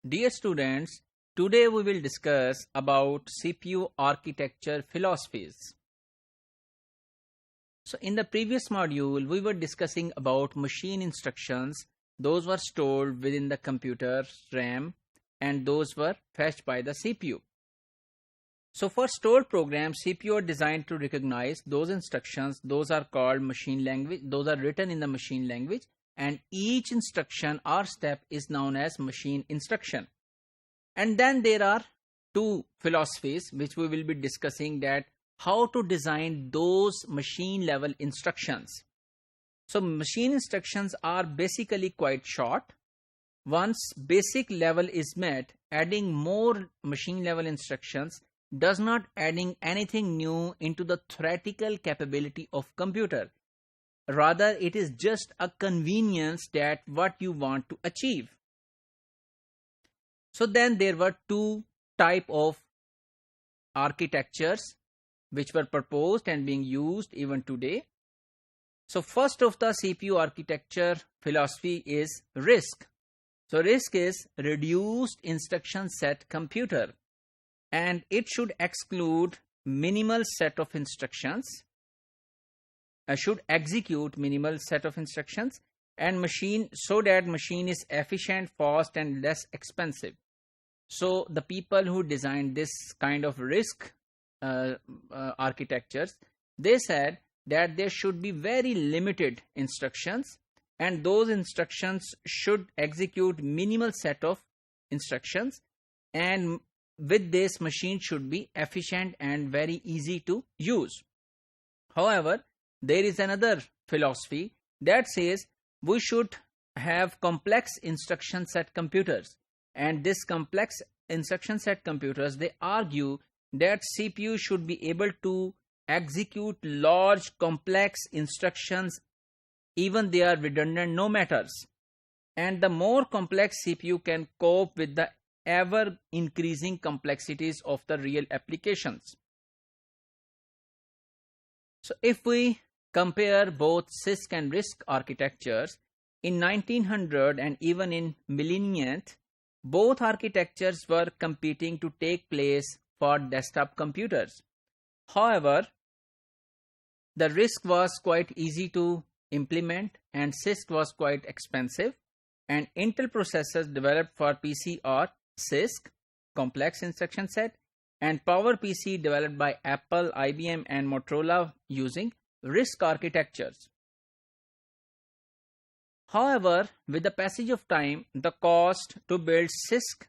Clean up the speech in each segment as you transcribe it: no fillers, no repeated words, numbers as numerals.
Dear students, today we will discuss about CPU architecture philosophies. So in the previous module, we were discussing about machine instructions. Those were stored within the computer's RAM and those were fetched by the CPU. So for stored programs, CPU are designed to recognize those instructions. Those are called machine language. Those are written in the machine language. And each instruction or step is known as machine instruction. And then there are two philosophies which we will be discussing, that how to design those machine level instructions. So machine instructions are basically quite short. Once basic level is met, adding more machine level instructions does not adding anything new into the theoretical capability of computer. Rather, it is just a convenience that what you want to achieve. So then there were two type of architectures which were proposed and being used even today. So first of the CPU architecture philosophy is RISC. So RISC is reduced instruction set computer, and it should exclude minimal set of instructions. Should execute minimal set of instructions and machine, so that machine is efficient, fast and less expensive. So the people who designed this kind of RISC architectures, they said that there should be very limited instructions and those instructions should execute minimal set of instructions, and with this machine should be efficient and very easy to use. However, there is another philosophy that says we should have complex instruction set computers, and this complex instruction set computers, they argue that CPU should be able to execute large complex instructions even they are redundant, no matters, and the more complex CPU can cope with the ever increasing complexities of the real applications. So if we compare both CISC and RISC architectures, in 1900 and even in millennium, both architectures were competing to take place for desktop computers. However, the RISC was quite easy to implement and CISC was quite expensive, and Intel processors developed for PC are CISC, complex instruction set, and PowerPC developed by Apple, IBM and Motorola using RISC architectures. However, with the passage of time, the cost to build CISC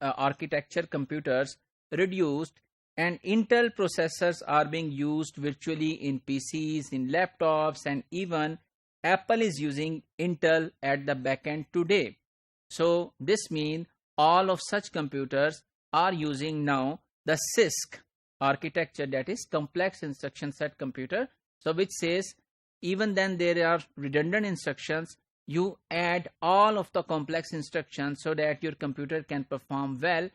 architecture computers reduced, and Intel processors are being used virtually in PCs, in laptops, and even Apple is using Intel at the back end today. So this means all of such computers are using now the CISC architecture, that is complex instruction set computer. So which says even then there are redundant instructions, you add all of the complex instructions so that your computer can perform well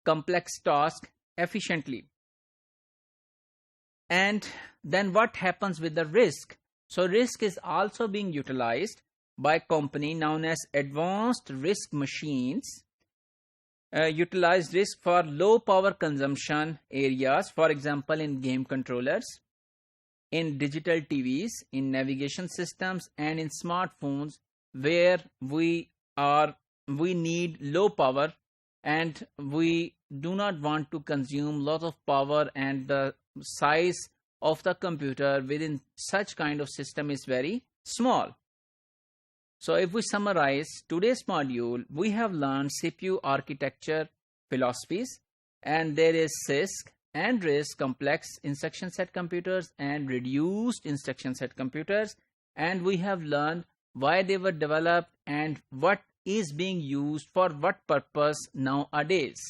complex tasks efficiently. And then what happens with the RISC? So RISC is also being utilized by company known as Advanced RISC Machines. Utilize RISC for low power consumption areas, for example in game controllers, in digital TVs, in navigation systems and in smartphones, where we need low power and we do not want to consume lot of power, and the size of the computer within such kind of system is very small. So if we summarize today's module, we have learned CPU architecture philosophies, and there is CISC and RISC, complex instruction set computers and reduced instruction set computers, and we have learned why they were developed and what is being used for what purpose nowadays.